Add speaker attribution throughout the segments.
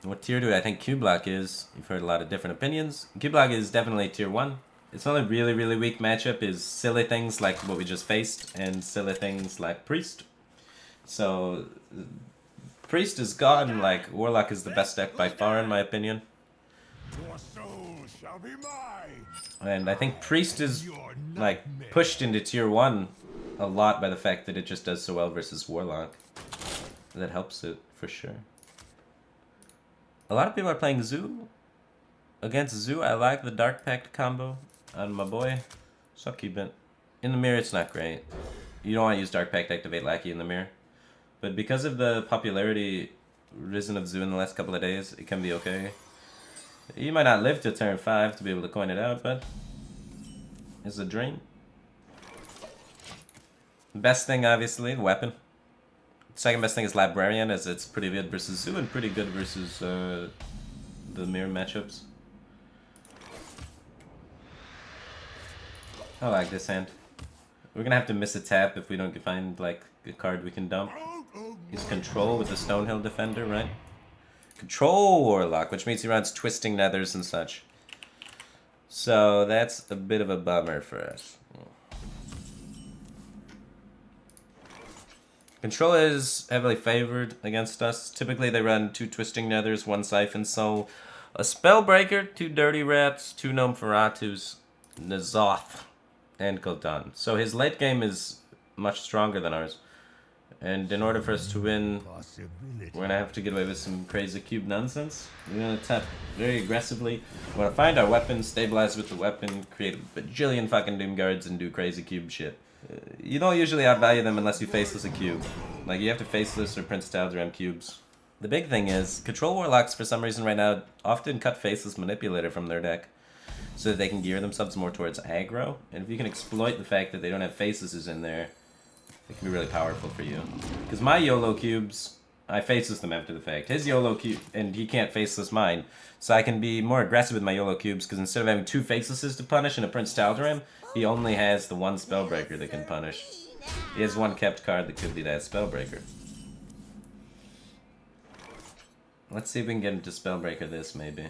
Speaker 1: What tier do I think Q-Block is? You've heard a lot of different opinions. Q-Block is definitely tier 1. Its only really weak matchup is silly things like what we just faced, and silly things like Priest. So, Priest is gone, like, Warlock is the best deck by far in my opinion.
Speaker 2: Your soul shall be mine.
Speaker 1: And I think Priest is, like, pushed into tier 1 a lot by the fact that it just does so well versus Warlock. That helps it, for sure. A lot of people are playing Zoo. Against Zoo, I like the Dark Pact combo on my boy. Succubant. In the mirror, it's not great. You don't want to use Dark Pact to activate Lackey in the mirror. But because of the popularity risen of Zoo in the last couple of days, it can be okay. You might not live to turn 5 to be able to coin it out, but it's a dream. Best thing, obviously, the weapon. Second best thing is Librarian, as it's pretty good versus Zoo and pretty good versus the mirror matchups. I like this hand. We're gonna have to miss a tap if we don't find like a card we can dump. Use Control with the Stonehill Defender, right? Control Warlock, which means he runs Twisting Nethers and such. So that's a bit of a bummer for us. Control is heavily favored against us. Typically they run 2 Twisting Nethers, 1 Siphon Soul, a Spellbreaker, 2 Dirty Rats, 2 Nosferatus, N'Zoth, and Gul'dan. So his late game is much stronger than ours. And in order for us to win, we're gonna have to get away with some crazy cube nonsense. We're gonna tap very aggressively. We're gonna find our weapon, stabilize with the weapon, create a bajillion fucking Doom Guards, and do crazy cube shit. You don't usually outvalue them unless you faceless a cube. Like, you have to faceless or Prince Tal'Daram cubes. The big thing is, Control Warlocks, for some reason right now, often cut Faceless Manipulator from their deck, so that they can gear themselves more towards aggro. And if you can exploit the fact that they don't have Facelesses in there, it can be really powerful for you. Because my YOLO cubes, I faceless them after the fact. His YOLO cube, and he can't faceless mine. So I can be more aggressive with my YOLO cubes, because instead of having 2 facelesses to punish and a Prince Tal'Daram, he only has the 1 Spellbreaker that can punish. He has 1 kept card that could be that Spellbreaker. Let's see if we can get him to Spellbreaker this, maybe.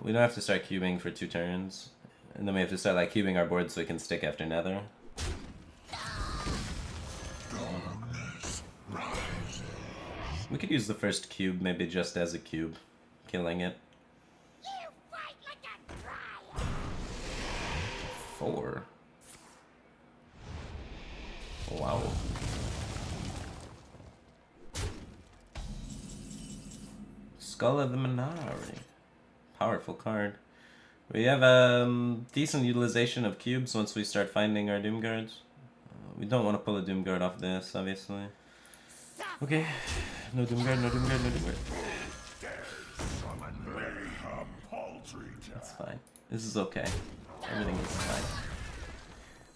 Speaker 1: We don't have to start cubing for 2 turns. And then we have to start like cubing our board so we can stick after Nether. We could use the first cube maybe just as a cube, killing it. 4. Wow. Skull of the Minari. Powerful card. We have decent utilization of cubes once we start finding our Doom Guards. We don't want to pull a Doom Guard off this, obviously. Okay. No Doom Guard, no Doom Guard, no Doom Guard. That's fine. This is okay. Everything is fine.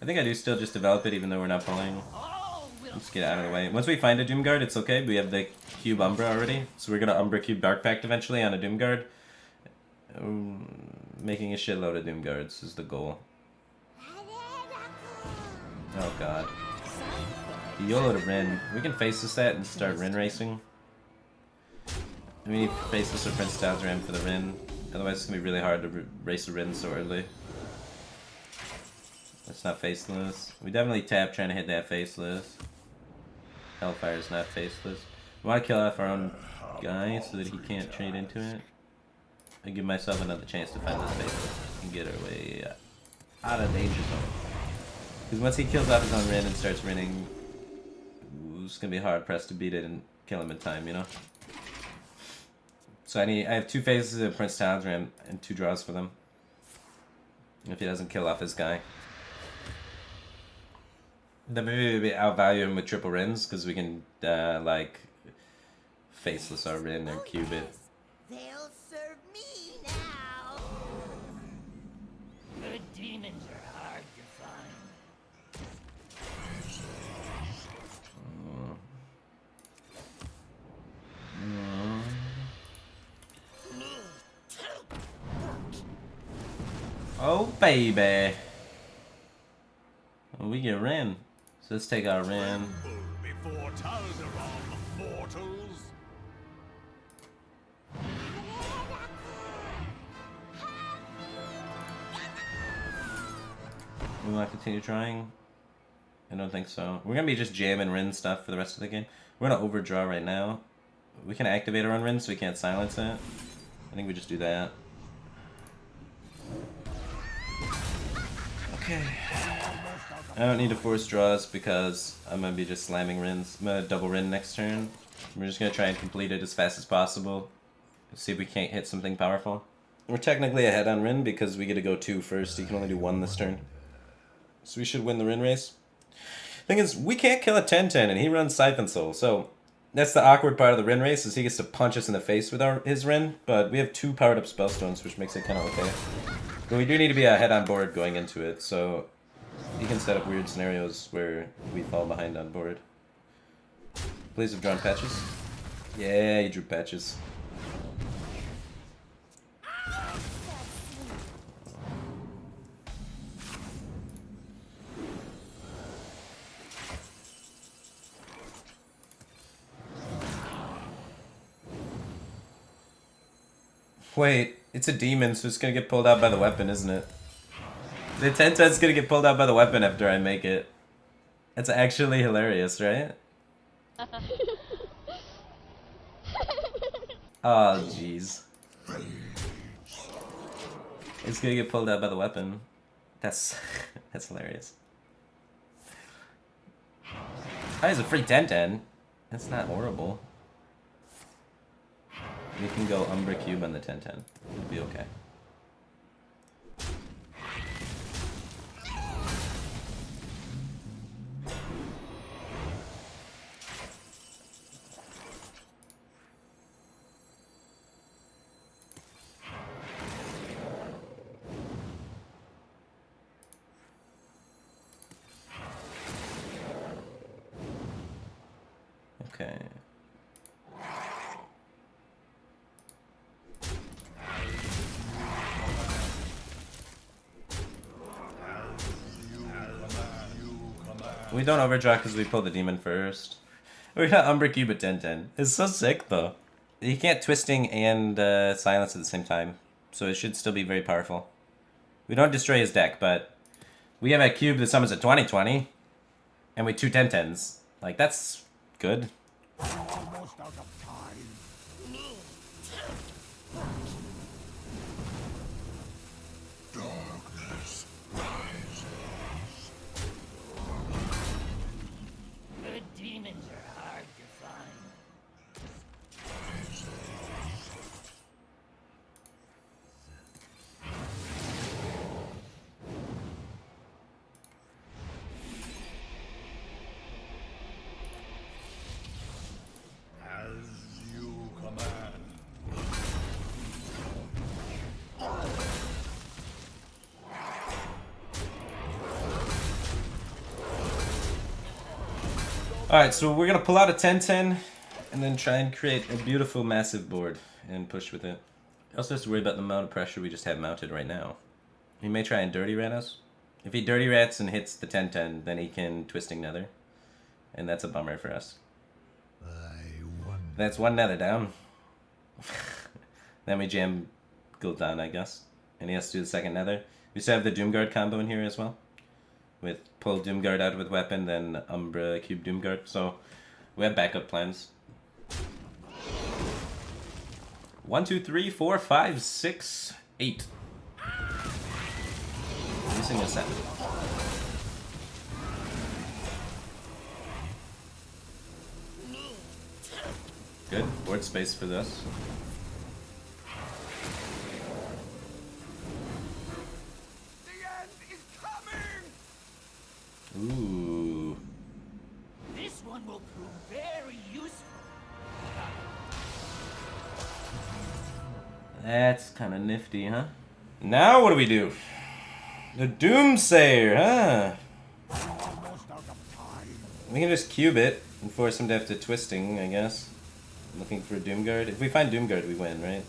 Speaker 1: I think I do still just develop it even though we're not pulling. Let's get out of the way. Once we find a Doom Guard, it's okay. We have the cube Umbra already. So we're going to Umbra cube Dark Pact eventually on a Doom Guard. Making a shitload of Doom Guards is the goal. Oh god. YOLO to Rin. We can faceless that and start Rin racing. We need faceless or Prince Tal'Daram for the Rin. Otherwise it's going to be really hard to race a Rin so early. That's not faceless. We definitely tap trying to hit that faceless. Hellfire's not faceless. We want to kill off our own guy so that he can't trade into it. I give myself another chance to find this faceless and get our way out of danger zone. Because once he kills off his own Rin and starts Rinning, it's going to be hard pressed to beat it and kill him in time, you know? So I have 2 phases of Prince Tal'Daram and 2 draws for them. If he doesn't kill off his guy. Then maybe we outvalue him with triple Rins, because we can, like, faceless our Rin or cube it.
Speaker 3: They'll serve me now.
Speaker 4: Good demons are hard to find.
Speaker 1: Oh, baby. Well, we get Rin. So let's take our Rin.
Speaker 2: Talderon, mortals.
Speaker 1: We want to continue trying? I don't think so. We're gonna be just jamming Rin stuff for the rest of the game. We're gonna overdraw right now. We can activate our own Rin so we can't silence it. I think we just do that. Okay. I don't need to force draws because I'm gonna be just slamming Rins. I'm gonna double Rin next turn. We're just gonna try and complete it as fast as possible. See if we can't hit something powerful. We're technically ahead on Rin because we get to go 2 first. He can only do 1 this turn. So we should win the Rin race. Thing is, we can't kill a 10-10 and he runs Siphon Soul. So that's the awkward part of the Rin race is he gets to punch us in the face with his Rin. But we have 2 powered up Spellstones, which makes it kind of okay. But we do need to be ahead on board going into it. So he can set up weird scenarios where we fall behind on board. Please have drawn patches. Yeah, he drew patches. Wait, it's a demon, so it's gonna get pulled out by the weapon, isn't it? The 10-10's gonna get pulled out by the weapon after I make it. It's actually hilarious, right? Oh, jeez. It's gonna get pulled out by the weapon. That's that's hilarious. Oh, it's a free 10-10. That's not horrible. We can go Umbra Cube on the 10-10. It'll be okay. Okay. We don't overdraw because we pull the demon first. We got Umbra Cube at 10-10. It's so sick though. You can't twisting and silence at the same time, so it should still be very powerful. We don't destroy his deck, but we have a cube that summons a 20-20, and we 2 10-10s. Like, that's good.
Speaker 2: Almost out of time. Darkness rises.
Speaker 4: Good demons are hard to find.
Speaker 2: As you command.
Speaker 1: Alright, so we're gonna pull out a 10-10 and then try and create a beautiful massive board and push with it. Also has to worry about the amount of pressure we just have mounted right now. He may try and dirty rat us. If he dirty rats and hits the 10-10, then he can twisting nether. And that's a bummer for us. That's 1 nether down. Then we jam Gul'dan, I guess. And he has to do the 2nd nether. We still have the Doomguard combo in here as well. With pull Doomguard out with weapon, then Umbra Cube Doomguard. So we have backup plans. 1, 2, 3, 4, 5, 6, 8. Using a 7. Good board space for this.
Speaker 2: The end is coming!
Speaker 1: Ooh.
Speaker 4: This one will prove very useful.
Speaker 1: That's kind of nifty, huh? Now what do we do? The Doomsayer, huh?
Speaker 2: Almost out of time.
Speaker 1: We can just cube it and force him to have to twisting, I guess. Looking for Doomguard. If we find Doomguard, we win, right?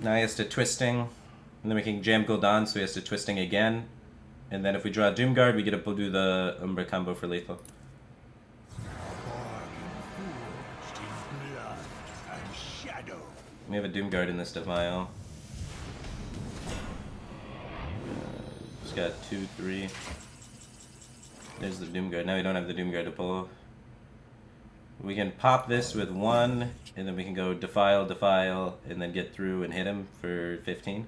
Speaker 1: Now he has to twisting, and then we can jam Gul'dan, so he has to twisting again. And then if we draw a Doomguard, we get to do the Umbra combo for lethal.
Speaker 2: Forged in blood and shadow.
Speaker 1: We have a Doomguard in this Defile. Just got 2, 3. There's the Doomguard. Now we don't have the Doomguard to pull. We can pop this with 1, and then we can go Defile, Defile, and then get through and hit him for 15.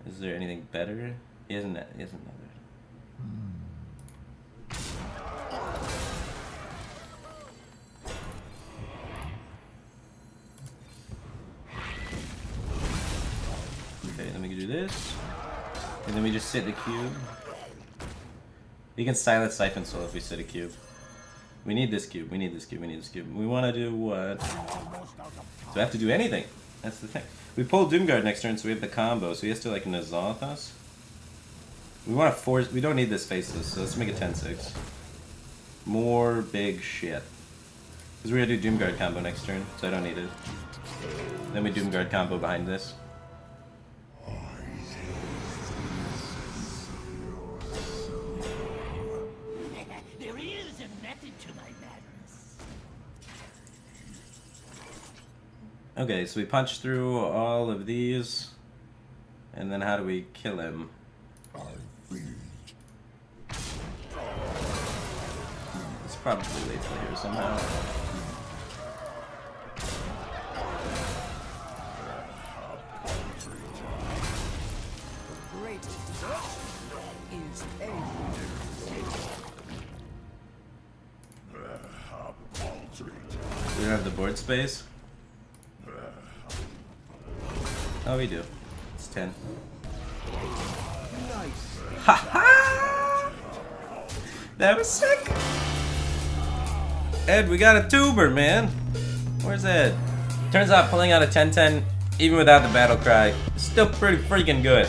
Speaker 1: Is there anything better? He isn't another. Okay, then we can do this. And then we just sit the cube. You can silence Siphon Soul if we sit a cube. We need this cube, we need this cube, we need this cube. We want to do what? So we have to do anything. That's the thing. We pull Doomguard next turn, so we have the combo. So he has to like N'Zoth us. We want to force. We don't need this faceless, so let's make it 10-6. More big shit. Because we're gonna do Doomguard combo next turn, so I don't need it. Then we Doomguard combo behind this.
Speaker 4: There is a method to my madness.
Speaker 1: Okay, so we punch through all of these, and then how do we kill him? It's probably lethal here somehow. We don't have the board space. Oh, we do. It's 10. Ha ha! That was sick! Ed, we got a tuber, man! Where's Ed? Turns out pulling out a 10-10, even without the Battlecry, is still pretty freaking good.